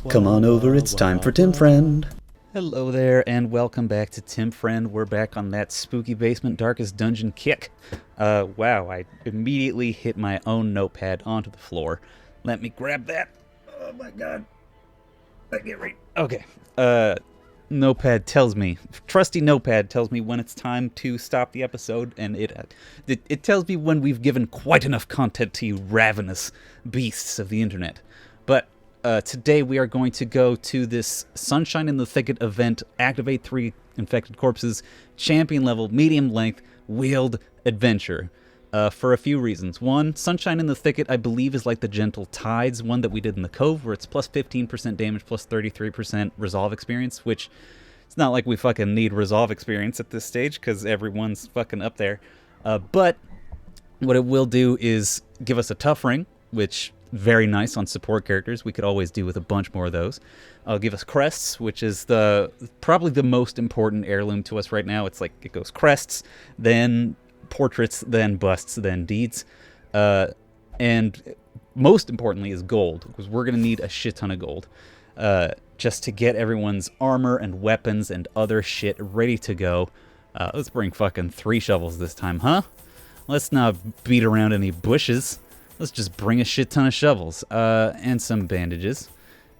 Come on over, it's time for Tim Friend. Hello there, and welcome back to Tim Friend. We're back on that spooky basement darkest dungeon kick. Wow, I immediately hit my own notepad onto the floor. Let me grab that. Oh my god. I get right. Okay. Notepad tells me, trusty notepad tells me when it's time to stop the episode, and it tells me when we've given quite enough content to you ravenous beasts of the internet. But today we are going to go to this Sunshine in the Thicket event, activate 3 infected corpses, champion level, medium length, wheeled adventure. For a few reasons. One, Sunshine in the Thicket, I believe, is like the Gentle Tides one that we did in the Cove, where it's plus 15% damage, plus 33% resolve experience, which it's not like we fucking need resolve experience at this stage, because everyone's fucking up there. But what it will do is give us a tough ring, which very nice on support characters. We could always do with a bunch more of those. Give us crests, which is probably the most important heirloom to us right now. It's like it goes crests, then portraits, then busts, then deeds, and most importantly is gold, because we're gonna need a shit ton of gold just to get everyone's armor and weapons and other shit ready to go. Let's bring fucking 3 shovels this time, huh? Let's not beat around any bushes. Let's just bring a shit ton of shovels and some bandages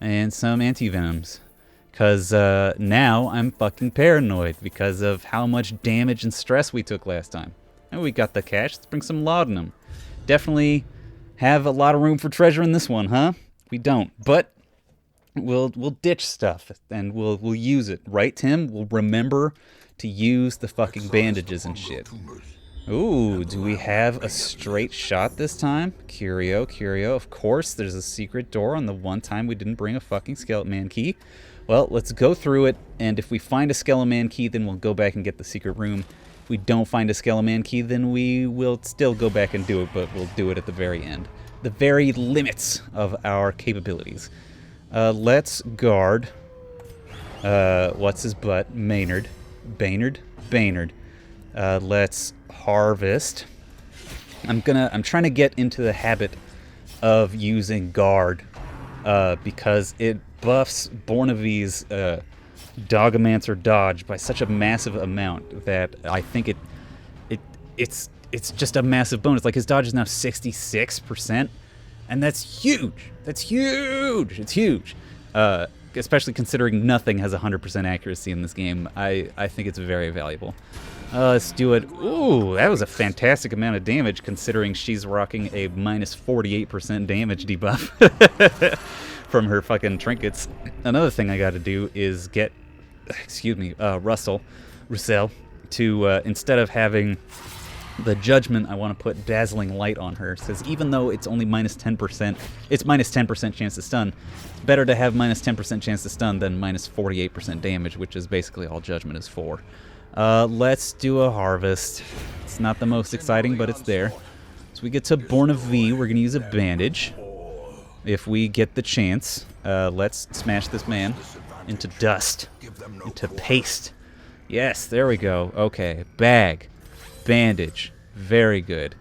and some anti-venoms. Because now I'm fucking paranoid because of how much damage and stress we took last time. And we got the cash. Let's bring some laudanum. Definitely have a lot of room for treasure in this one, huh? We don't. But we'll ditch stuff and we'll use it. Right, Tim? We'll remember to use the fucking bandages and shit. Ooh, do we have a straight shot this time? Curio. Of course, there's a secret door on the one time we didn't bring a fucking Skeleton Man key. Well, let's go through it, and if we find a Skeleton Man key, then we'll go back and get the secret room. If we don't find a Skeleton Man key, then we will still go back and do it, but we'll do it at the very end. The very limits of our capabilities. Let's guard, what's his butt? Maynard. Baynard. Let's harvest. I'm trying to get into the habit of using guard, because it buffs Bornavi's Dogomancer dodge by such a massive amount that I think it's just a massive bonus. Like, his dodge is now 66%, and that's huge. It's huge. Especially considering nothing has 100% accuracy in this game. I think it's very valuable. Let's do it. Ooh, that was a fantastic amount of damage considering she's rocking a minus 48% damage debuff from her fucking trinkets. Another thing I gotta do is get, Russell to, instead of having the Judgment, I want to put Dazzling Light on her, because even though it's only minus 10%, it's minus 10% chance to stun. It's better to have minus 10% chance to stun than minus 48% damage, which is basically all Judgment is for. Let's do a harvest. It's not the most exciting, but it's there. So we get to Bornavi, we're going to use a bandage. If we get the chance, let's smash this man into dust, into paste. Yes, there we go. Okay, bag, bandage, very good.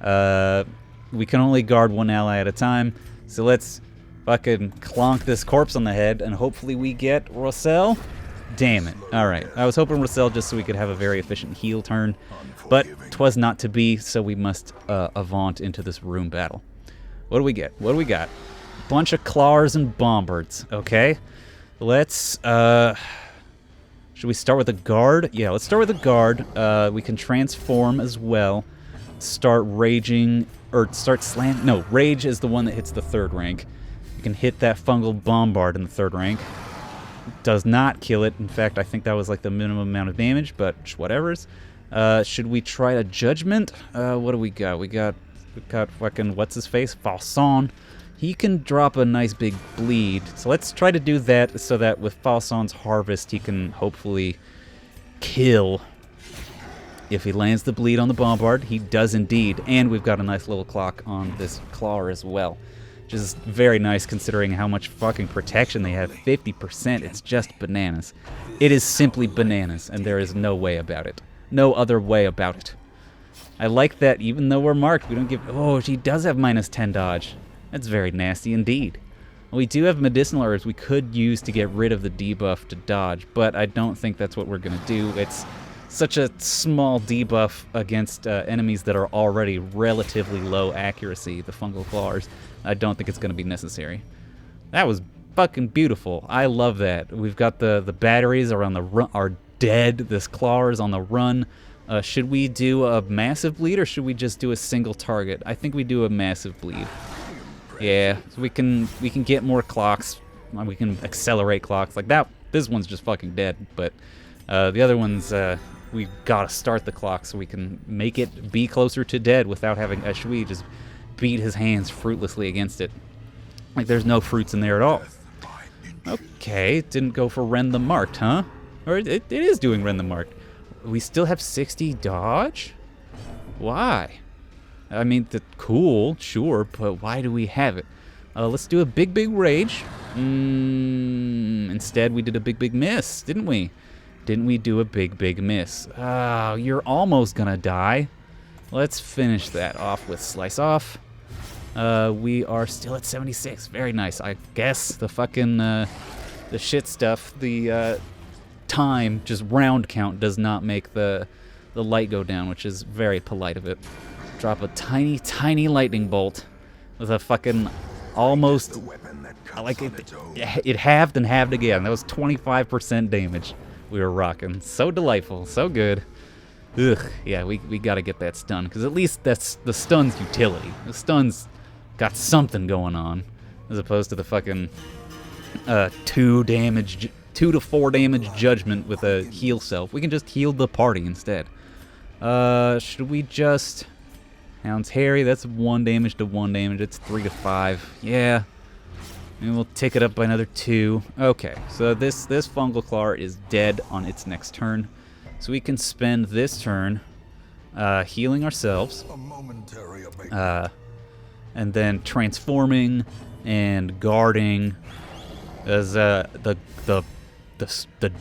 We can only guard one ally at a time, so let's fucking clonk this corpse on the head, and hopefully we get Rossell. Damn it. Alright, I was hoping Rossell just so we could have a very efficient heal turn, but 'twas not to be, so we must avant into this room battle. What do we get? What do we got? Bunch of claws and bombards, okay? Let's, should we start with a guard? Yeah, let's start with a guard. We can transform as well. Start raging, or start slam. No, rage is the one that hits the 3rd rank. You can hit that fungal bombard in the 3rd rank. Does not kill it. In fact, I think that was like the minimum amount of damage, but whatever's. Should we try a Judgment? What do we got? We got fucking, what's his face? Falson. He can drop a nice big bleed. So let's try to do that so that with Falson's harvest, he can hopefully kill. If he lands the bleed on the bombard, he does indeed. And we've got a nice little clock on this claw as well, which is very nice considering how much fucking protection they have. 50%, it's just bananas. It is simply bananas, and there is no way about it. No other way about it. I like that even though we're marked, we don't give... Oh, she does have minus 10 dodge. That's very nasty indeed. We do have medicinal herbs we could use to get rid of the debuff to dodge, but I don't think that's what we're going to do. It's such a small debuff against enemies that are already relatively low accuracy, the fungal claws. I don't think it's going to be necessary. That was fucking beautiful. I love that. We've got the batteries are on the run, are dead. This claw is on the run. Should we do a massive bleed or should we just do a single target? I think we do a massive bleed. Yeah, so we can get more clocks. We can accelerate clocks like that. This one's just fucking dead, but the other ones we gotta start the clock so we can make it be closer to dead without having Shui just beat his hands fruitlessly against it. Like there's no fruits in there at all. Okay, it didn't go for Rend the Marked, huh? Or it is doing Rend the Marked. We still have 60 dodge? Why? I mean, cool, sure, but why do we have it? Let's do a big rage. Instead, we did a big miss, didn't we? Didn't we do a big miss? Oh, you're almost gonna die. Let's finish that off with Slice Off. We are still at 76. Very nice. I guess the fucking, the shit stuff, the, time, just round count, does not make the light go down, which is very polite of it. Drop a tiny lightning bolt with a fucking almost, like it halved and halved again. That was 25% damage we were rocking. So delightful, so good. Ugh, yeah, we gotta get that stun, because at least that's the stun's utility. The stun's got something going on, as opposed to the fucking 2 to 4 damage judgment with a heal self. We can just heal the party instead. Should we just... Hound's Harry, that's 1 damage to 1 damage. It's 3 to 5. Yeah. And we'll tick it up by another 2. Okay, so this fungal claw is dead on its next turn. So we can spend this turn healing ourselves. And then transforming and guarding. As the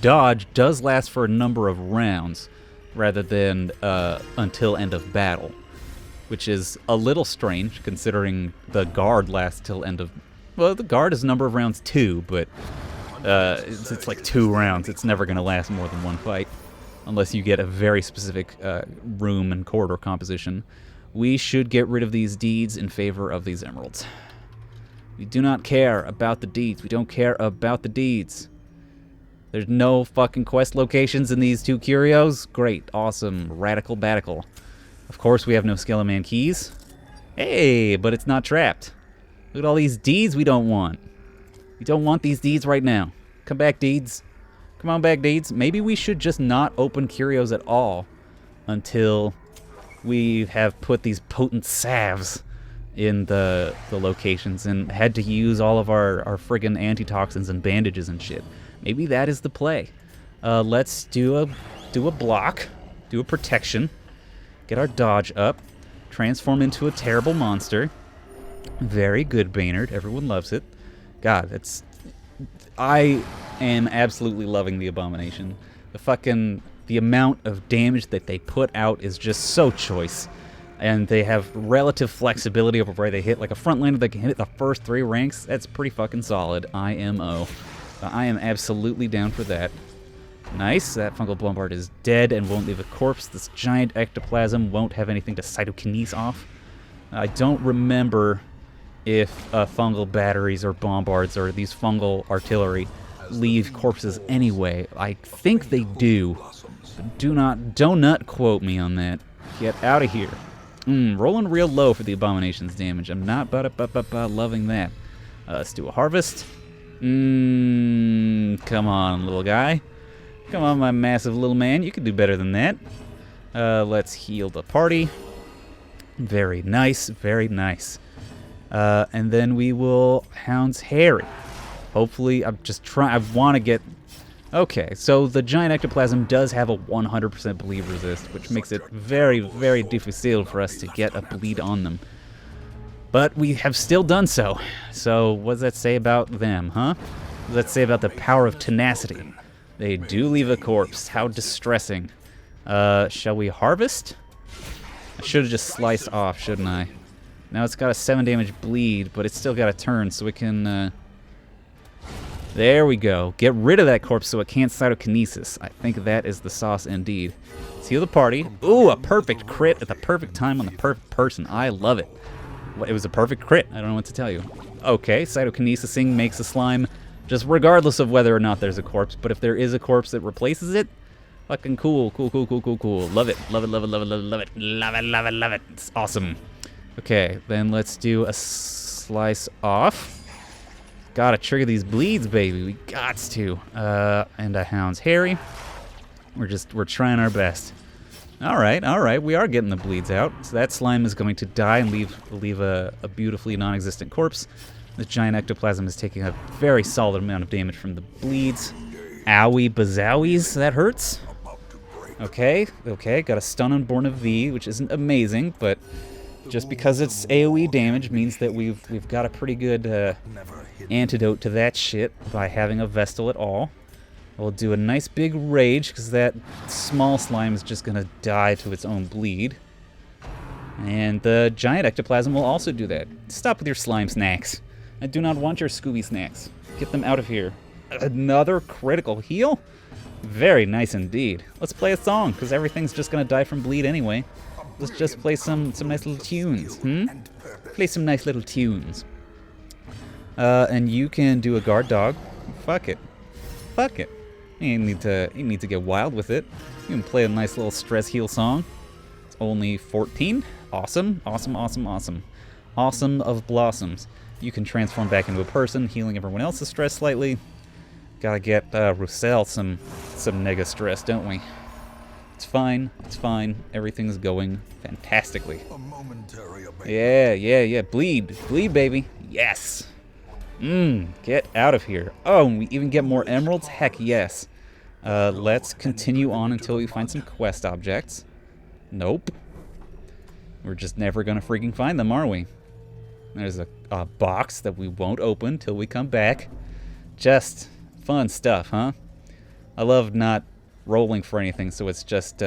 dodge does last for a number of rounds rather than until end of battle, which is a little strange considering the guard lasts till end of... Well, the guard is a number of rounds too, but it's like 2 rounds. It's never going to last more than 1 fight unless you get a very specific room and corridor composition. We should get rid of these deeds in favor of these emeralds. We do not care about the deeds. We don't care about the deeds. There's no fucking quest locations in these 2 curios. Great, awesome, radical batical. Of course, we have no Skeleman keys. Hey, but it's not trapped. Look at all these deeds we don't want. We don't want these deeds right now. Come back, deeds. Come on back, deeds. Maybe we should just not open curios at all until we have put these potent salves in the locations and had to use all of our friggin' antitoxins and bandages and shit. Maybe that is the play. Let's do a block, do a protection, get our dodge up, transform into a terrible monster. Very good, Baynard. Everyone loves it. God, I am absolutely loving the Abomination. The amount of damage that they put out is just so choice. And they have relative flexibility over where they hit. Like a frontlaner that can hit the first 3 ranks, that's pretty fucking solid. IMO. I am absolutely down for that. Nice. That fungal bombard is dead and won't leave a corpse. This giant ectoplasm won't have anything to cytokinese off. I don't remember if fungal batteries or bombards or these fungal artillery leave corpses anyway. I think they do. But do not quote me on that. Get out of here. Rolling real low for the Abomination's damage. I'm not loving that. Let's do a harvest. Come on, little guy. Come on, my massive little man. You can do better than that. Let's heal the party. Very nice, very nice. And then we will Hound's Harry. Hopefully, I'm just trying. I want to get... Okay, so the giant ectoplasm does have a 100% bleed resist, which makes it very, very difficile for us to get a bleed on them. But we have still done so. So what does that say about them, huh? What does that say about the power of tenacity? They do leave a corpse. How distressing. Shall we harvest? I should have just sliced off, shouldn't I? Now it's got a 7 damage bleed, but it's still got a turn, so we can There we go. Get rid of that corpse so it can't cytokinesis. I think that is the sauce indeed. Let's heal the party. Ooh, a perfect crit at the perfect time on the perfect person. I love it. It was a perfect crit. I don't know what to tell you. Okay, cytokinesising makes a slime just regardless of whether or not there's a corpse. But if there is a corpse that replaces it, fucking cool. Cool. Love it. Love it. It's awesome. Okay, then let's do a slice off. Gotta trigger these bleeds, baby. We gots to. And a Hound's Harry. We're trying our best. All right. We are getting the bleeds out. So that slime is going to die and leave a beautifully non-existent corpse. The giant ectoplasm is taking a very solid amount of damage from the bleeds. Owie bazowies, that hurts. Okay. Got a stun on Born of V, which isn't amazing, but just because it's AoE damage means that we've got a pretty good antidote to that shit by having a Vestal at all. We'll do a nice big rage because that small slime is just gonna die to its own bleed. And the giant ectoplasm will also do that. Stop with your slime snacks. I do not want your Scooby snacks. Get them out of here. Another critical heal? Very nice indeed. Let's play a song because everything's just gonna die from bleed anyway. Let's just play some nice little tunes, Play some nice little tunes. And you can do a guard dog. Fuck it. You need to get wild with it. You can play a nice little stress heal song. It's only 14. Awesome. Awesome of blossoms. You can transform back into a person, healing everyone else's stress slightly. Gotta get Roussel some nega stress, don't we? It's fine. Everything's going fantastically. Yeah. Bleed, baby. Yes. Get out of here. Oh, and we even get more emeralds? Heck yes. Let's continue on until we find some quest objects. Nope. We're just never gonna freaking find them, are we? There's a box that we won't open till we come back. Just fun stuff, huh? I love not rolling for anything, so it's just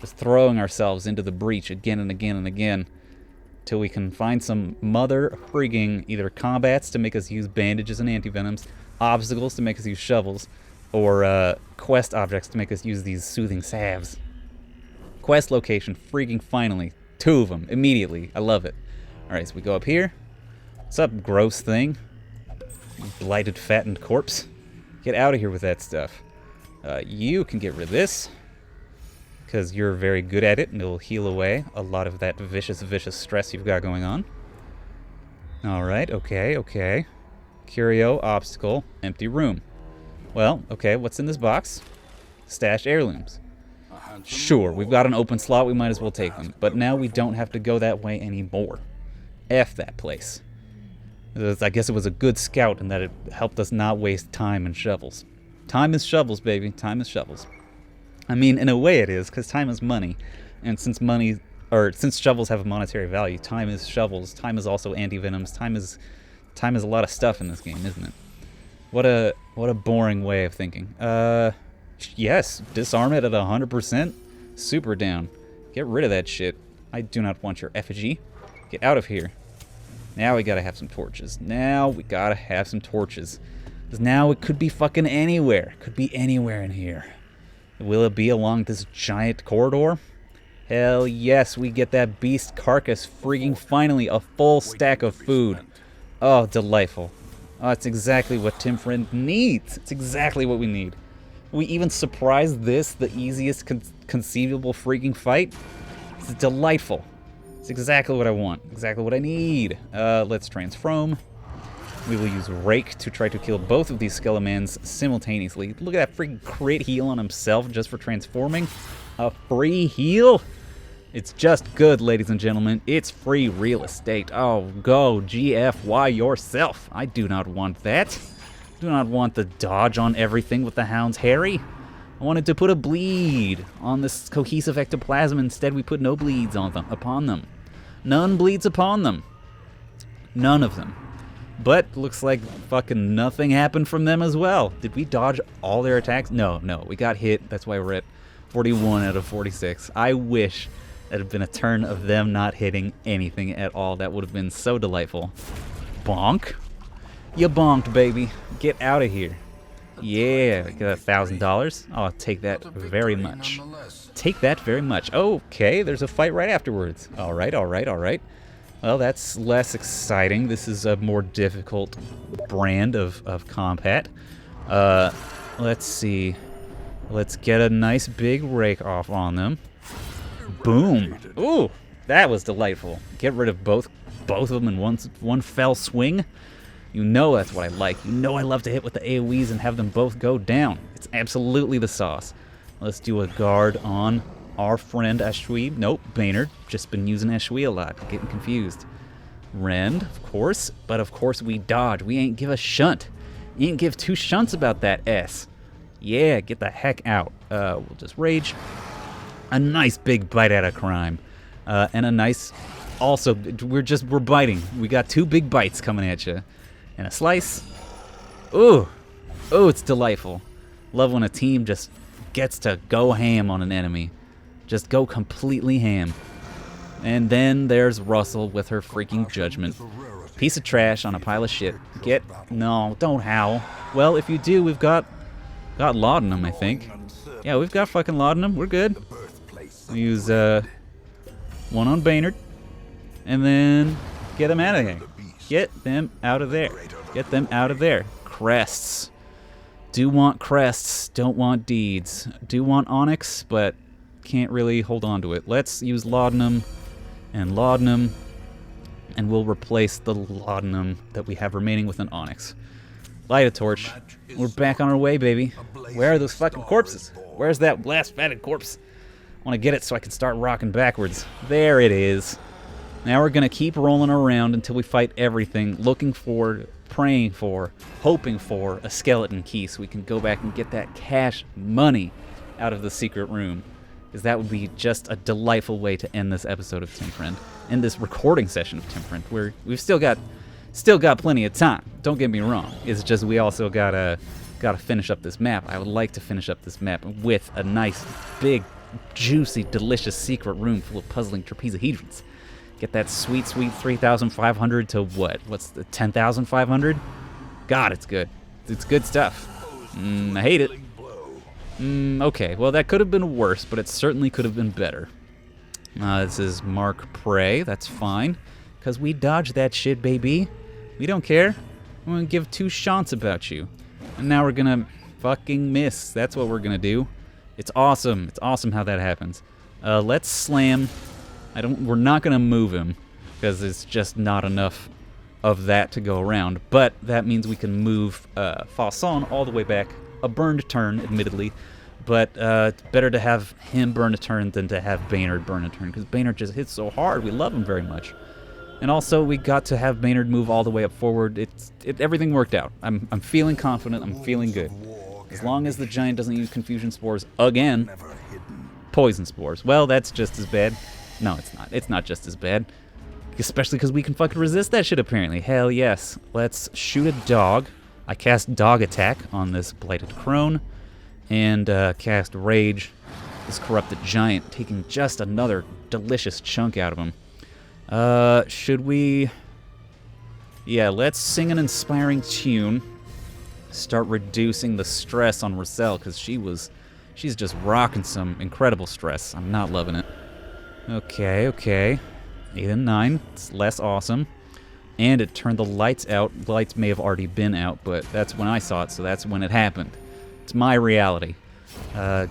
throwing ourselves into the breach again and again till we can find some mother frigging either combats to make us use bandages and antivenoms, obstacles to make us use shovels, or quest objects to make us use these soothing salves. Quest location, freaking finally. 2 of them, immediately. I love it. Alright, so we go up here. What's up, gross thing? Blighted, fattened corpse. Get out of here with that stuff. You can get rid of this, because you're very good at it, and it'll heal away a lot of that vicious stress you've got going on. Alright, okay. Curio, obstacle, empty room. Well, okay, what's in this box? Stashed heirlooms. Sure, we've got an open slot, we might as well take them. But now we don't have to go that way anymore. F that place. I guess it was a good scout in that it helped us not waste time and shovels. Time is shovels, baby. Time is shovels. I mean, in a way it is, because time is money. And since shovels have a monetary value, time is shovels. Time is also anti-venoms. Time is a lot of stuff in this game, isn't it? What a boring way of thinking. Yes, disarm it at 100%. Super down. Get rid of that shit. I do not want your effigy. Get out of here. Now we gotta have some torches. Because now it could be fucking anywhere. Could be anywhere in here. Will it be along this giant corridor? Hell yes, we get that beast carcass. Freaking finally, a full stack of food. Oh, delightful. Oh, it's exactly what Tim Friend needs. It's exactly what we need. We even surprised this, the easiest conceivable freaking fight. It's delightful. It's exactly what I want. Exactly what I need. Let's transform. We will use Rake to try to kill both of these Skelemans simultaneously. Look at that freaking crit heal on himself just for transforming. A free heal? It's just good, ladies and gentlemen. It's free real estate. Oh, go GFY yourself. I do not want that. Do not want the dodge on everything with the Hound's Harry. I wanted to put a bleed on this cohesive ectoplasm. Instead, we put no bleeds upon them. None bleeds upon them. None of them. But looks like fucking nothing happened from them as well. Did we dodge all their attacks? No. We got hit. That's why we're at 41 out of 46. I wish it had been a turn of them not hitting anything at all. That would have been so delightful. Bonk. You bonked, baby. Get out of here. Yeah, get $1,000. I'll take that very much. Take that very much. Okay, there's a fight right afterwards. All right, all right, all right. Well, that's less exciting. This is a more difficult brand of combat. Let's see. Let's get a nice big rake off on them. Boom. Ooh, that was delightful. Get rid of both of them in one fell swing. You know that's what I like. You know I love to hit with the AoEs and have them both go down. It's absolutely the sauce. Let's do a guard on our friend Ashui. Nope, Baynard. Just been using Ashui a lot. Getting confused. Rend, of course. But of course we dodge. We ain't give a shunt. You ain't give two shunts about that S. Yeah, get the heck out. We'll just rage. A nice big bite out of crime. And a nice... Also, we're biting. We got two big bites coming at you. And a slice. Ooh. Ooh, it's delightful. Love when a team just gets to go ham on an enemy. Just go completely ham. And then there's Russell with her freaking judgment. Piece of trash on a pile of shit. No, don't howl. Well, if you do, we've got laudanum, I think. Yeah, we've got fucking laudanum. We're good. We'll use one on Baynard. And then get them out of here. Get them out of there. Get them out of there. Crests. Do want crests, don't want deeds. Do want onyx, but can't really hold on to it. Let's use laudanum and laudanum, and we'll replace the laudanum that we have remaining with an onyx. Light a torch. We're back on our way, baby. Where are those fucking corpses? Where's that last fatted corpse? I want to get it so I can start rocking backwards. There it is. Now we're going to keep rolling around until we fight everything, looking for, praying for, hoping for a skeleton key so we can go back and get that cash money out of the secret room. Because that would be just a delightful way to end this episode of Tim Friend, end this recording session of Tim Friend, where we've still got plenty of time. Don't get me wrong. It's just we also gotta finish up this map. I would like to finish up this map with a nice, big, juicy, delicious secret room full of puzzling trapezahedrons. Get that sweet, sweet 3,500 to what? What's the 10,500? God, it's good. It's good stuff. I hate it. Okay, well, that could have been worse, but it certainly could have been better. This is Mark Prey. That's fine. Because we dodged that shit, baby. We don't care. I'm going to give two shots about you. And now we're going to fucking miss. That's what we're going to do. It's awesome. It's awesome how that happens. Let's slam... We're not going to move him, because it's just not enough of that to go around. But that means we can move Falson all the way back. A burned turn, admittedly. But it's better to have him burn a turn than to have Baynard burn a turn, because Baynard just hits so hard. We love him very much. And also, we got to have Baynard move all the way up forward. Everything worked out. I'm feeling confident. I'm feeling good. As long as the giant doesn't use confusion spores again. Poison spores. Well, that's just as bad. No, it's not. It's not just as bad. Especially because we can fucking resist that shit, apparently. Hell yes. Let's shoot a dog. I cast Dog Attack on this Blighted Crone. And cast Rage. This Corrupted Giant, taking just another delicious chunk out of him. Should we... Yeah, let's sing an inspiring tune. Start reducing the stress on Roselle, because she's just rocking some incredible stress. I'm not loving it. Okay. 8 and 9. It's less awesome. And it turned the lights out. The lights may have already been out, but that's when I saw it, so that's when it happened. It's my reality. The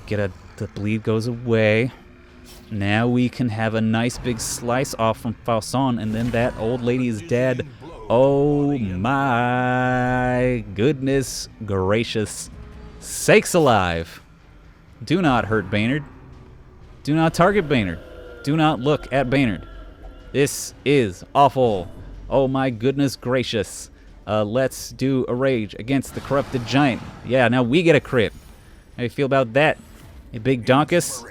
bleed goes away. Now we can have a nice big slice off from Falson, and then that old lady is dead. Oh my goodness gracious sakes alive. Do not hurt Baynard. Do not target Baynard. Do not look at Baynard. This is awful. Oh my goodness gracious. Let's do a rage against the corrupted giant. Yeah, now we get a crit. How do you feel about that? A big donkus?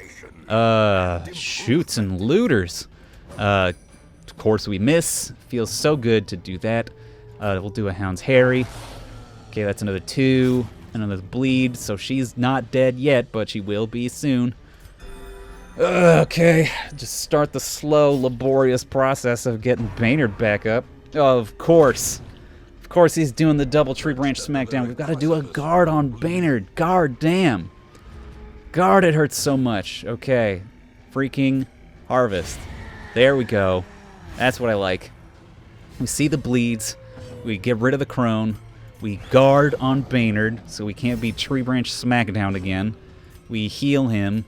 Shoots and looters. Of course we miss. Feels so good to do that. We'll do a Hound's Harry. Okay, that's another 2. Another bleed, so she's not dead yet, but she will be soon. Okay, just start the slow, laborious process of getting Baynard back up. Oh, of course. course, he's doing the double tree branch smackdown. We've got to do a guard on Baynard. Guard, damn. Guard, it hurts so much. Okay. Freaking harvest. There we go. That's what I like. We see the bleeds. We get rid of the crone. We guard on Baynard, so we can't be tree branch smackdown again. We heal him,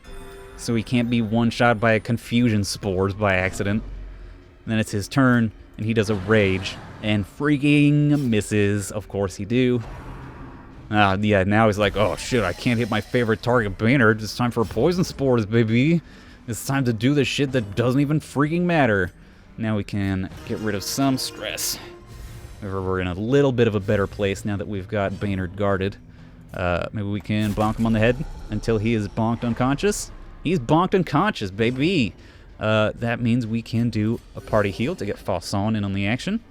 so he can't be one-shot by a confusion spores by accident. And then it's his turn, and he does a rage, and freaking misses. Of course he do. Yeah, now he's like, oh shit, I can't hit my favorite target, Baynard. It's time for poison spores, baby. It's time to do the shit that doesn't even freaking matter. Now we can get rid of some stress. However, we're in a little bit of a better place now that we've got Baynard guarded. Maybe we can bonk him on the head until he is bonked unconscious. He's bonked unconscious, baby. That means we can do a party heal to get Falson in on the action.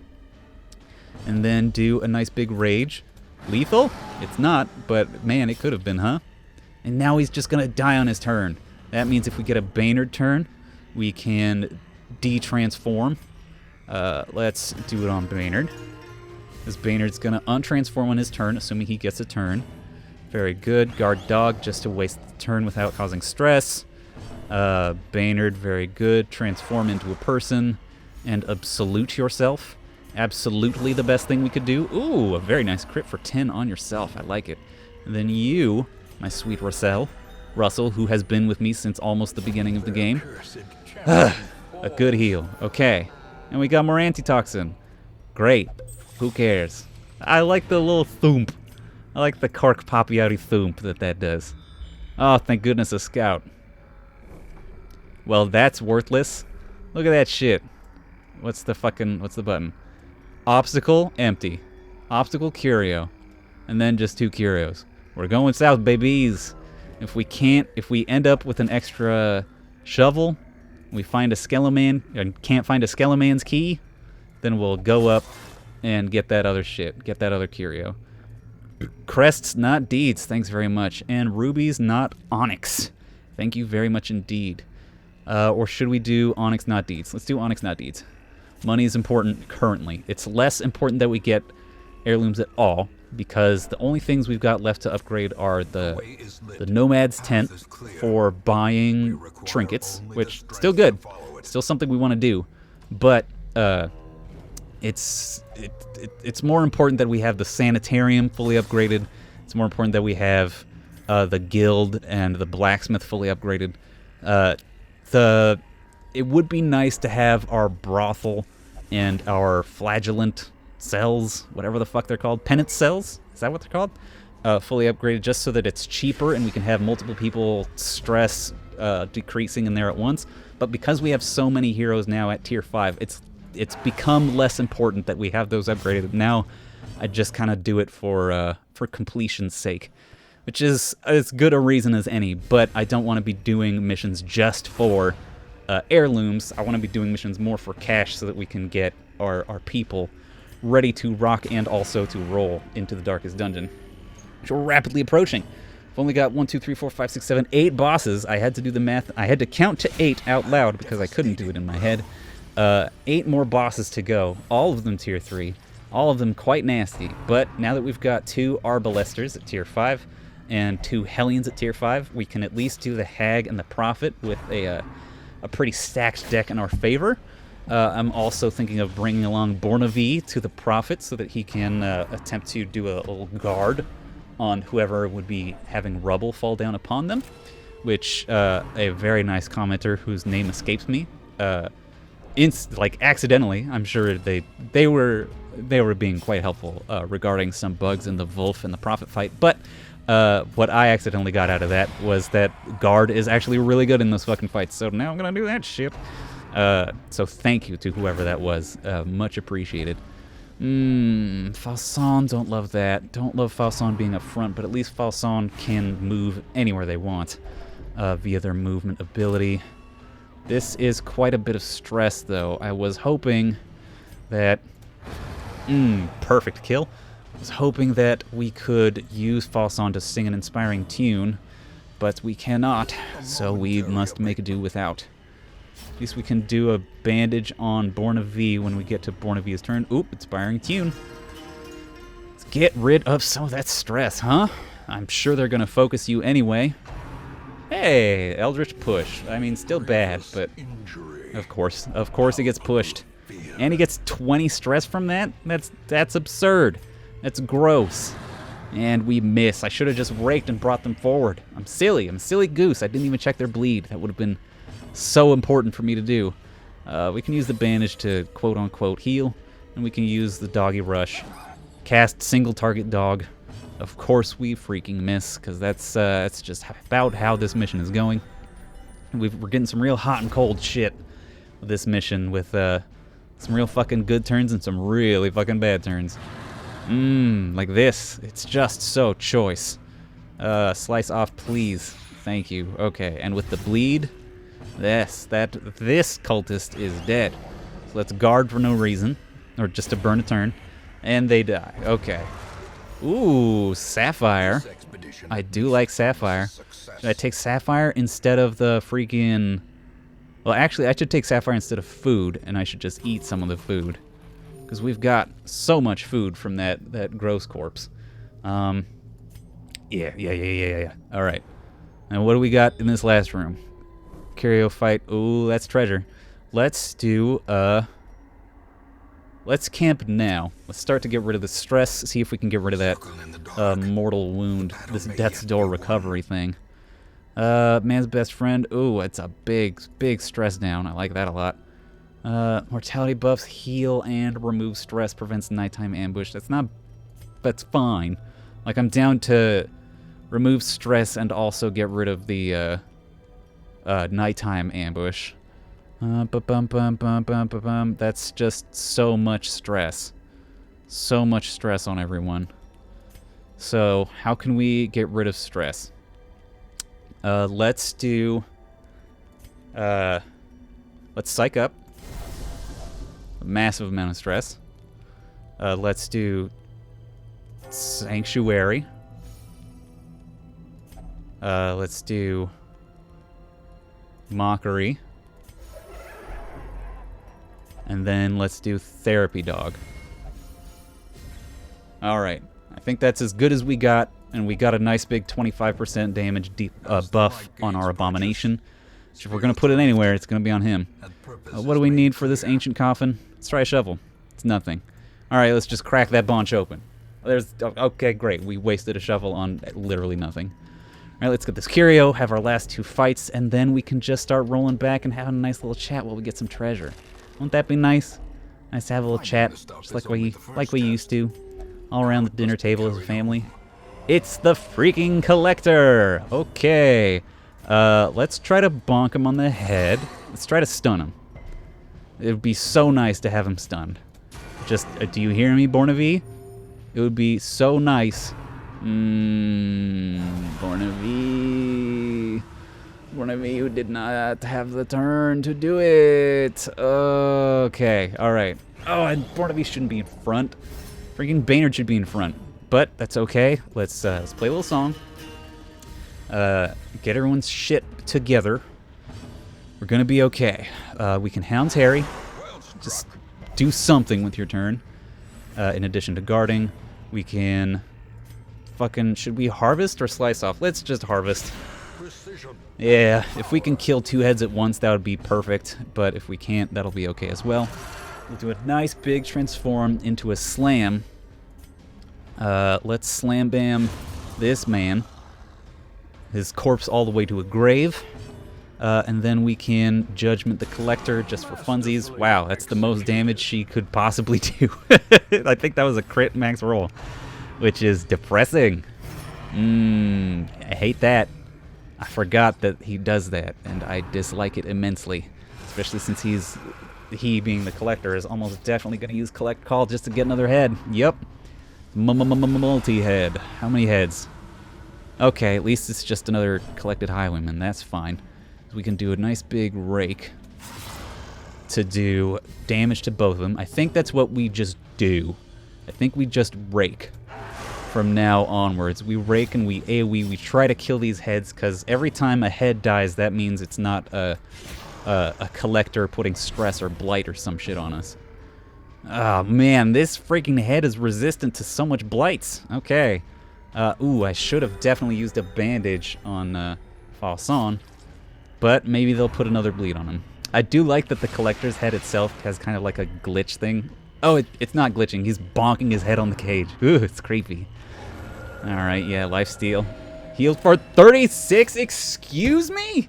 And then do a nice big rage. Lethal? It's not, but man, it could have been, huh? And now he's just gonna die on his turn. That means if we get a Baynard turn, we can de-transform. Let's do it on Baynard. This Baynard's gonna untransform on his turn, assuming he gets a turn. Very good. Guard dog, just to waste the turn without causing stress. Baynard, very good. Transform into a person and absolute yourself. Absolutely the best thing we could do. Ooh, a very nice crit for 10 on yourself. I like it. And then you, my sweet Russell, who has been with me since almost the beginning of the game. A good heal. Okay. And we got more antitoxin. Great. Who cares? I like the little thump. I like the Kark Papiati thump that does. Oh, thank goodness a scout. Well, that's worthless. Look at that shit. What's the button? Obstacle, empty. Obstacle, curio. And then just 2 curios. We're going south, babies. If we end up with an extra shovel, we find a Skeleman and can't find a Skeleman's key, then we'll go up and get that other shit. Get that other curio. Crests, not deeds. Thanks very much. And rubies, not onyx. Thank you very much indeed. Or should we do onyx, not deeds? Let's do onyx, not deeds. Money is important currently. It's less important that we get heirlooms at all, because the only things we've got left to upgrade are the Nomad's tent for buying trinkets, which still good, still something we want to do, but it's more important that we have the sanitarium fully upgraded. It's more important that we have the guild and the blacksmith fully upgraded. It would be nice to have our brothel and our flagellant cells, whatever the fuck they're called, penance cells, is that what they're called? Fully upgraded, just so that it's cheaper and we can have multiple people stress decreasing in there at once. But because we have so many heroes now at tier 5, it's become less important that we have those upgraded. Now I just kind of do it for completion's sake, which is as good a reason as any. But I don't want to be doing missions just for heirlooms. I want to be doing missions more for cash so that we can get our people ready to rock and also to roll into the Darkest Dungeon, which we're rapidly approaching. I've only got 1, 2, 3, 4, 5, 6, 7, 8 bosses. I had to do the math. I had to count to 8 out loud because I couldn't do it in my head. 8 more bosses to go, all of them tier 3, all of them quite nasty. But now that we've got 2 Arbalesters at tier 5 and 2 Hellions at tier 5, we can at least do the Hag and the Prophet with a pretty stacked deck in our favor. I'm also thinking of bringing along Bornavi to the Prophet so that he can attempt to do a little guard on whoever would be having rubble fall down upon them, which a very nice commenter whose name escapes me, accidentally, I'm sure they were being quite helpful regarding some bugs in the Wolf and the Prophet fight, but what I accidentally got out of that was that guard is actually really good in those fucking fights, so now I'm gonna do that shit. So thank you to whoever that was. Much appreciated. Falson, don't love that. Don't love Falson being up front, but at least Falson can move anywhere they want via their movement ability. This is quite a bit of stress, though. I was hoping that... perfect kill. I was hoping that we could use Falson to sing an inspiring tune, but we cannot, so we must make do without. At least we can do a bandage on Bornavi when we get to Bornavi's turn. Oop, inspiring tune. Get rid of some of that stress, huh? I'm sure they're gonna focus you anyway. Hey, Eldritch Push. I mean, still bad, but of course he gets pushed. And he gets 20 stress from that? That's absurd. That's gross. And we miss. I should have just raked and brought them forward. I'm silly. I'm a silly goose. I didn't even check their bleed. That would have been so important for me to do. We can use the bandage to quote-unquote heal, and we can use the doggy rush. Cast single target dog. Of course we freaking miss, because that's just about how this mission is going. We're getting some real hot and cold shit with this mission, with some real fucking good turns and some really fucking bad turns. Like this. It's just so choice. Slice off, please. Thank you. Okay, and with the bleed, this cultist is dead. So let's guard for no reason, or just to burn a turn, and they die. Okay. Ooh, Sapphire. I do like Sapphire. Should I take Sapphire instead of the freaking... Well, actually, I should take Sapphire instead of food, and I should just eat some of the food. Because we've got so much food from that gross corpse. Yeah. All right. And what do we got in this last room? Curio fight. Ooh, that's treasure. Let's do, let's camp now. Let's start to get rid of the stress, see if we can get rid of that mortal wound, this death's door recovery thing. Man's best friend. Ooh, it's a big stress down. I like that a lot. Mortality buffs, heal and remove stress, prevents nighttime ambush. That's fine. Like, I'm down to remove stress and also get rid of the nighttime ambush. That's just so much stress. So much stress on everyone. So, how can we get rid of stress? Let's do... let's psych up. A massive amount of stress. Let's do... Sanctuary. Let's do... Mockery. And then let's do Therapy Dog. Alright. I think that's as good as we got, and we got a nice big 25% damage buff on our Abomination. If we're going to put it anywhere, it's going to be on him. What do we need for this ancient coffin? Let's try a shovel. It's nothing. Alright, let's just crack that bunch open. Okay, great. We wasted a shovel on literally nothing. Alright, let's get this curio, have our last two fights, and then we can just start rolling back and having a nice little chat while we get some treasure. Won't that be nice? Nice to have a little chat, just like we used to, all around the dinner table as a family. It's the freaking Collector! Okay. Let's try to bonk him on the head. Let's try to stun him. It would be so nice to have him stunned. Just, do you hear me, Bornavi? It would be so nice. Bornavi, who did not have the turn to do it. Okay, alright. Oh, and Bornavi shouldn't be in front. Freaking Baynard should be in front. But that's okay. Let's play a little song. Get everyone's shit together. We're gonna be okay. We can Hound's Harry. Just do something with your turn. In addition to guarding, we can... Fucking, should we harvest or slice off? Let's just harvest. Yeah, if we can kill two heads at once, that would be perfect. But if we can't, that'll be okay as well. We'll do a nice big transform into a slam. Let's slam bam this man. His corpse all the way to a grave. And then we can Judgment the Collector just for funsies. Wow, that's the most damage she could possibly do. I think that was a crit max roll, which is depressing. I hate that. I forgot that he does that, and I dislike it immensely. Especially since he being the Collector is almost definitely going to use Collect Call just to get another head. Yep. Multi-head. How many heads? Okay, at least it's just another Collected Highwayman. That's fine. We can do a nice big rake to do damage to both of them. I think that's what we just do. I think we just rake from now onwards. We rake and we AoE. We try to kill these heads, because every time a head dies, that means it's not a Collector putting stress or blight or some shit on us. Oh, man, this freaking head is resistant to so much blights. Okay. Ooh, I should have definitely used a bandage on Falson, but maybe they'll put another bleed on him. I do like that the collector's head itself has kind of like a glitch thing. Oh, it's not glitching. He's bonking his head on the cage. Ooh, it's creepy. All right, yeah, lifesteal. Healed for 36? Excuse me?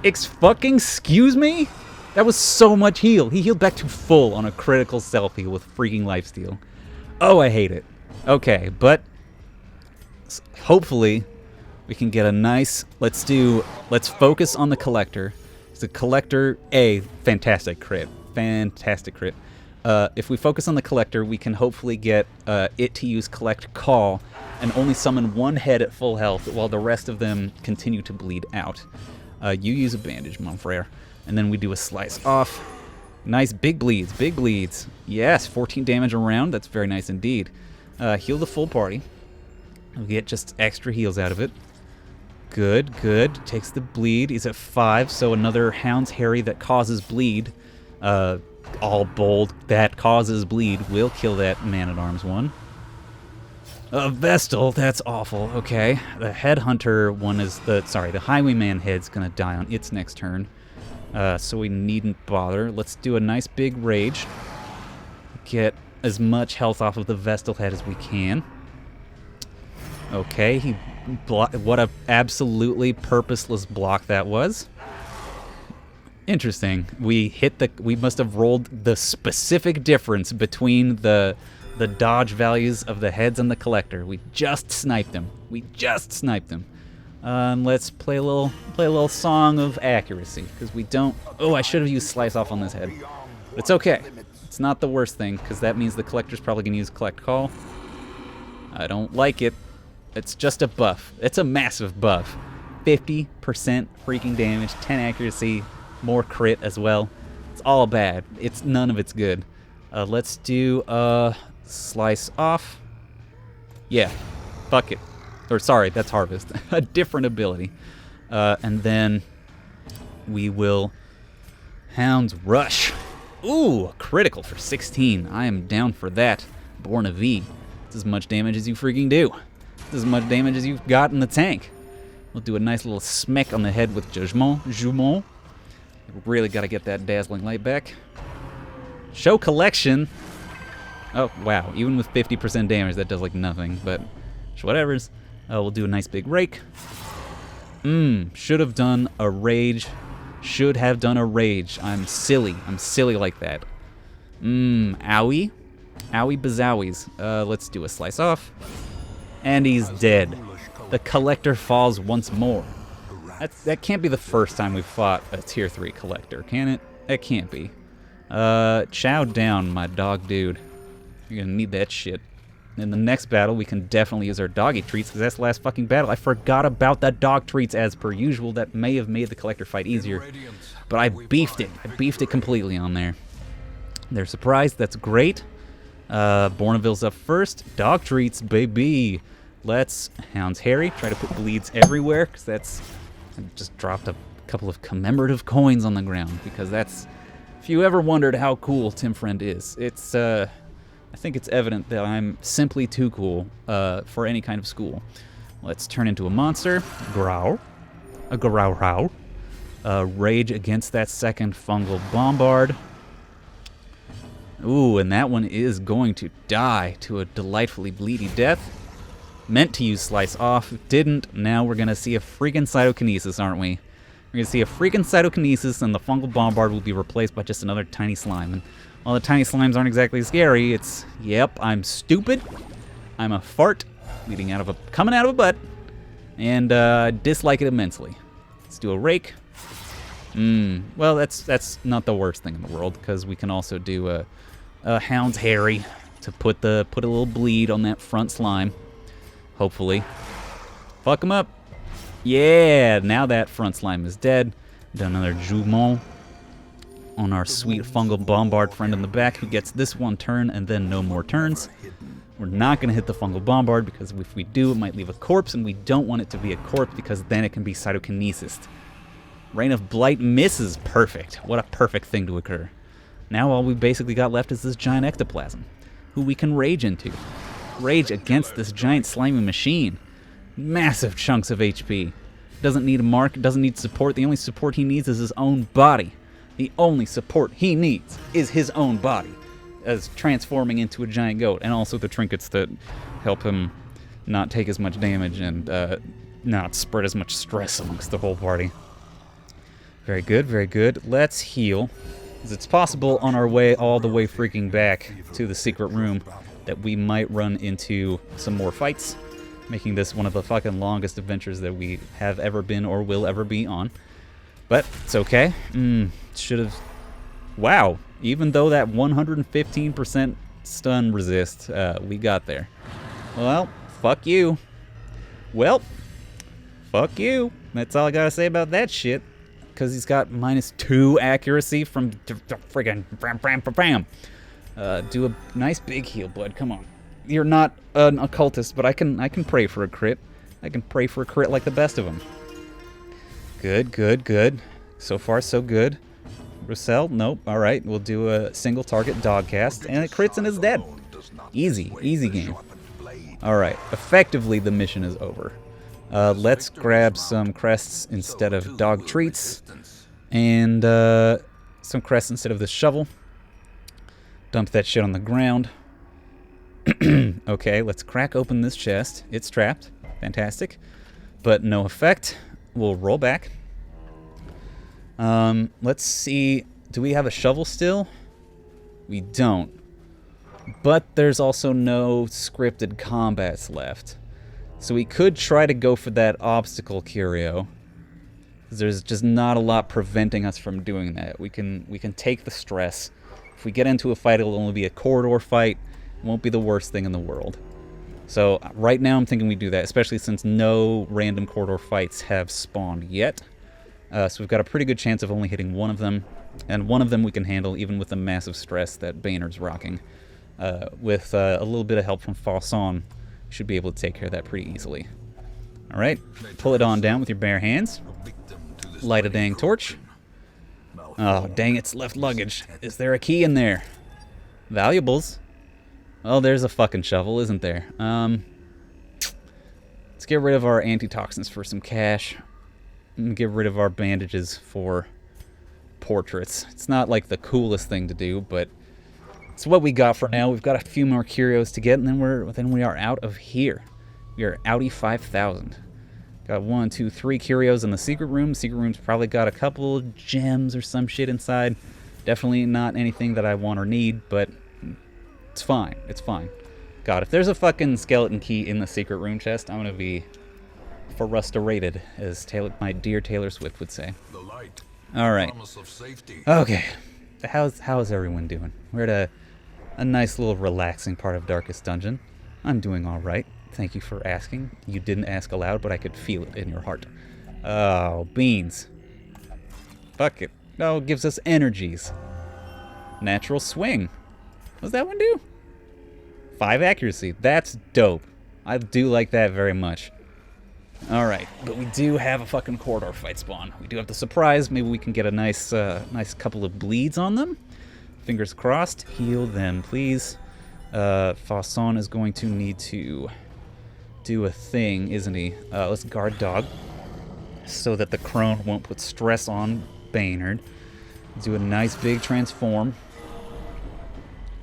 Excuse me? That was so much heal. He healed back to full on a critical self-heal with freaking lifesteal. Oh, I hate it. Okay, but hopefully we can get a nice... Let's focus on the collector. The collector, fantastic crit. Fantastic crit. If we focus on the collector, we can hopefully get it to use collect call and only summon one head at full health while the rest of them continue to bleed out. You use a bandage, mon frere. And then we do a slice off. Nice big bleeds, big bleeds. Yes, 14 damage around. That's very nice indeed. Heal the full party. We'll get just extra heals out of it. Good, good. Takes the bleed. He's at 5, so another Hound's Harry that causes bleed. All bold. That causes bleed. Will kill that Man-at-Arms one. Vestal, that's awful. Okay. The Headhunter one is the Highwayman head's gonna die on its next turn. So we needn't bother. Let's do a nice big rage. Get as much health off of the Vestal head as we can. Okay, what a absolutely purposeless block that was. Interesting. We must have rolled the specific difference between the dodge values of the heads and the collector. We just sniped him. Let's play a little song of accuracy because we don't. Oh, I should have used slice off on this head. It's okay. It's not the worst thing because that means the collector's probably gonna use collect call. I don't like it. It's just a buff. It's a massive buff. 50% freaking damage, 10 accuracy, more crit as well. It's all bad. None of it's good. Let's do slice off. Yeah, fuck it. Or sorry, that's harvest. A different ability. And then we will Hound's Rush. Ooh, critical for 16. I am down for that. Born of V. It's as much damage as you freaking do. It's as much damage as you've got in the tank. We'll do a nice little smack on the head with Jugement. Really got to get that dazzling light back. Show collection. Oh, wow. Even with 50% damage, that does like nothing, but whatever's. We'll do a nice big rake. Should have done a rage. Should have done a rage. I'm silly. I'm silly like that. Owie. Owie bazowies. Let's do a slice off. And he's dead. The collector falls once more. That can't be the first time we've fought a tier 3 collector, can it? It can't be. Chow down, my dog dude. You're gonna need that shit. In the next battle, we can definitely use our doggy treats, because that's the last fucking battle. I forgot about that dog treats as per usual. That may have made the collector fight easier. But I beefed it. I beefed it completely on there. They're surprised. That's great. Bourneville's up first. Dog treats, baby. Let's Hound's Harry. Try to put bleeds everywhere, because that's... I just dropped a couple of commemorative coins on the ground, because that's... If you ever wondered how cool Tim Friend is, it's... I think it's evident that I'm simply too cool for any kind of school. Let's turn into a monster. Growl. A growl. Rage against that second fungal bombard. Ooh, and that one is going to die to a delightfully bleedy death. Meant to use slice off, didn't. Now we're gonna see a freaking cytokinesis, aren't we? We're gonna see a freaking cytokinesis, and the fungal bombard will be replaced by just another tiny slime. And while the tiny slimes aren't exactly scary, it's, yep, I'm stupid. I'm a fart coming out of a butt, and I dislike it immensely. Let's do a rake. Well, that's not the worst thing in the world, because we can also do a Hound's Harry to put a little bleed on that front slime. Hopefully. Fuck him up. Yeah, now that front slime is dead. Done another Jugement on our sweet fungal bombard friend in the back, who gets this one turn and then no more turns. We're not going to hit the fungal bombard, because if we do, it might leave a corpse, and we don't want it to be a corpse, because then it can be cytokinesis. Rain of Blight misses. Perfect. What a perfect thing to occur. Now all we basically got left is this giant ectoplasm, who we can rage into. Rage against this giant slimy machine. Massive chunks of HP. Doesn't need a mark, doesn't need support. The only support he needs is his own body. The only support he needs is his own body, as transforming into a giant goat, and also the trinkets that help him not take as much damage and not spread as much stress amongst the whole party. Very good, very good. Let's heal, as it's possible on our way all the way freaking back to the secret room that we might run into some more fights, making this one of the fucking longest adventures that we have ever been or will ever be on. But it's okay. Should have... Wow. Even though that 115% stun resist, we got there. Well, fuck you. Well, fuck you. That's all I gotta say about that shit. Because he's got -2 accuracy from friggin' bam. Do a nice big heal, bud. Come on. You're not an occultist, but I can pray for a crit. I can pray for a crit like the best of them. Good, good, good. So far, so good. Roussel, nope. All right, we'll do a single target dog cast, and it crits and is dead. Easy, easy game. All right, effectively the mission is over. Let's grab some crests instead of dog treats, and some crests instead of the shovel. Dump that shit on the ground. Okay, let's crack open this chest. It's trapped. Fantastic. But no effect. We'll roll back. Let's see. Do we have a shovel still? We don't. But there's also no scripted combats left. So we could try to go for that obstacle curio. There's just not a lot preventing us from doing that. We can take the stress. If we get into a fight, it'll only be a corridor fight. It won't be the worst thing in the world. So right now I'm thinking we do that, especially since no random corridor fights have spawned yet. So we've got a pretty good chance of only hitting one of them. And one of them we can handle even with the massive stress that Baynard's rocking. With a little bit of help from Fasson, should be able to take care of that pretty easily. Alright, pull it on down with your bare hands. Light a dang torch. Oh, dang, it's left luggage. Is there a key in there? Valuables? Well, there's a fucking shovel, isn't there? Let's get rid of our antitoxins for some cash. And get rid of our bandages for portraits. It's not like the coolest thing to do, but it's what we got for now. We've got a few more curios to get, and then we are out of here. We are outie 5,000. Got 1, 2, 3 curios in the secret room. Secret room's probably got a couple gems or some shit inside. Definitely not anything that I want or need, but it's fine. It's fine. God, if there's a fucking skeleton key in the secret room chest, I'm gonna be frustrated, as my dear Taylor Swift would say. All right. Okay. How's everyone doing? We're at a nice little relaxing part of Darkest Dungeon. I'm doing all right. Thank you for asking. You didn't ask aloud, but I could feel it in your heart. Oh, beans. Fuck it. Oh, it gives us energies. Natural swing. What's that one do? 5 accuracy. That's dope. I do like that very much. Alright, but we do have a fucking corridor fight spawn. We do have the surprise. Maybe we can get a nice couple of bleeds on them. Fingers crossed. Heal them, please. Fasson is going to need to do a thing, isn't he? Let's guard dog, so that the crone won't put stress on Baynard. Do a nice big transform.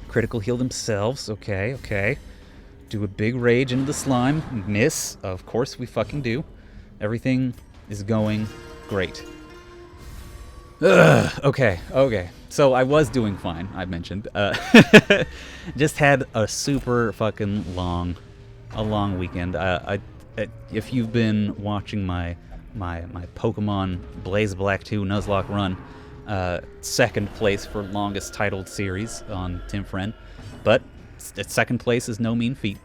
Critical heal themselves. Okay, okay. Do a big rage into the slime. Miss. Of course we fucking do. Everything is going great. Ugh, okay, okay. So I was doing fine, I mentioned. Just had a super fucking long weekend. If you've been watching my Pokemon Blaze Black 2 Nuzlocke run, second place for longest titled series on Tim Friend, but second place is no mean feat.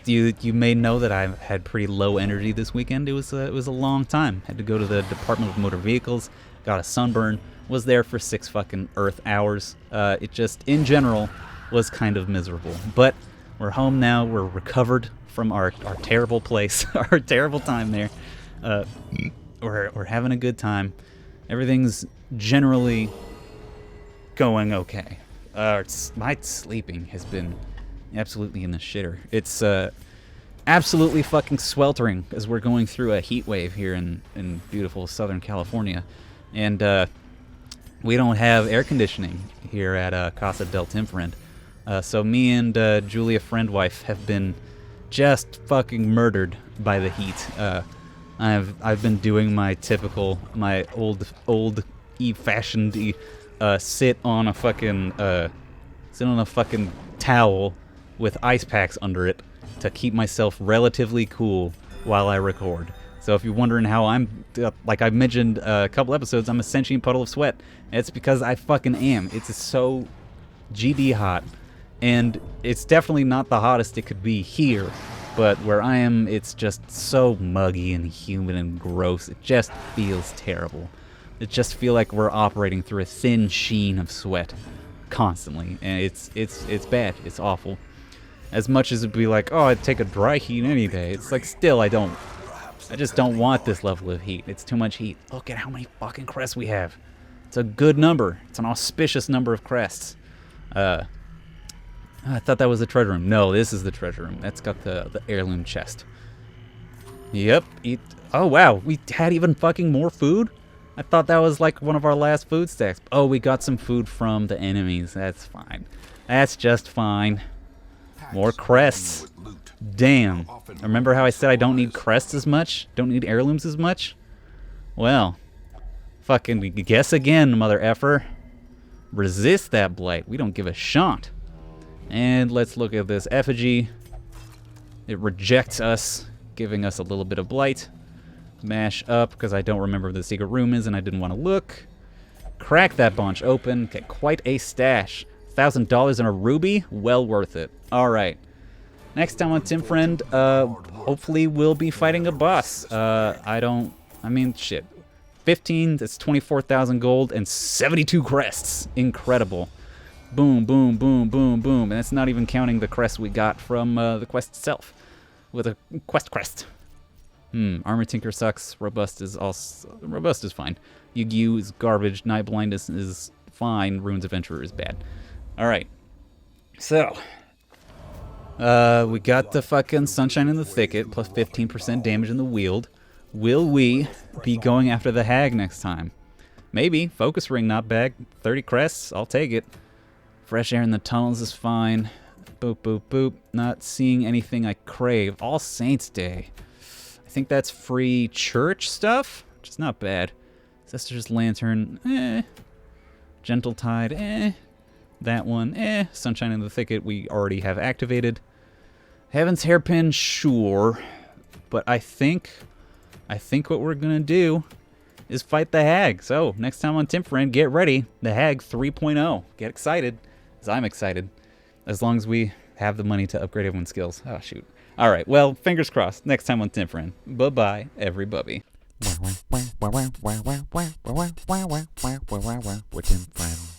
You may know that I had pretty low energy this weekend. It was a long time. Had to go to the Department of Motor Vehicles, got a sunburn, was there for 6 fucking Earth hours. It just, in general, was kind of miserable. But we're home now. We're recovered from our terrible place, our terrible time there. We're having a good time. Everything's generally going okay. My sleeping has been absolutely in the shitter. It's absolutely fucking sweltering as we're going through a heat wave here in beautiful Southern California. And we don't have air conditioning here at Casa del Timfriend. So me and Julia Friendwife have been just fucking murdered by the heat. I've been doing my typical, my old fashioned sit on a fucking towel with ice packs under it to keep myself relatively cool while I record. So if you're wondering how I'm, like I mentioned a couple episodes, I'm a sentient puddle of sweat. It's because I fucking am. It's so GD hot. And it's definitely not the hottest it could be here. But where I am, it's just so muggy and humid and gross. It just feels terrible. It just feels like we're operating through a thin sheen of sweat constantly. And it's bad. It's awful. As much as it'd be like, oh, I'd take a dry heat any day. It's like, still, I just don't want this level of heat. It's too much heat. Look at how many fucking crests we have. It's a good number. It's an auspicious number of crests. I thought that was the treasure room. No, this is the treasure room. That's got the heirloom chest. Yep. Oh, wow. We had even fucking more food? I thought that was like one of our last food stacks. Oh, we got some food from the enemies. That's fine. That's just fine. More crests. Damn. Remember how I said I don't need crests as much? Don't need heirlooms as much? Well, fucking guess again, mother effer. Resist that blight. We don't give a shot. And let's look at this effigy. It rejects us, giving us a little bit of blight. Mash up, because I don't remember where the secret room is and I didn't want to look. Crack that bunch open. Get quite a stash. $1,000 in a ruby? Well worth it. Alright. Next time on Timfriend, hopefully we'll be fighting a boss. Shit. 15, that's 24,000 gold and 72 crests. Incredible. Boom, boom, boom, boom, boom. And that's not even counting the crest we got from the quest itself. With a quest crest. Armor Tinker sucks. Robust is fine. Yu-Gi-Oh is garbage. Night Blindness is fine. Runes Adventurer is bad. Alright. So. We got the fucking Sunshine in the Thicket, plus 15% damage in the Wield. Will we be going after the Hag next time? Maybe. Focus Ring, not bad. 30 crests, I'll take it. Fresh air in the tunnels is fine. Boop, boop, boop. Not seeing anything I crave. All Saints Day. I think that's free church stuff, which is not bad. Sister's Lantern, Gentle Tide, That one, Sunshine in the Thicket we already have activated. Heaven's Hairpin, sure. But I think what we're gonna do is fight the Hag. So, next time on Timfriend, get ready. The Hag 3.0. Get excited, as I'm excited. As long as we have the money to upgrade everyone's skills. Oh, shoot. Alright, well, fingers crossed. Next time on Timfriend. Bye-bye, everybody. We're Timfriend.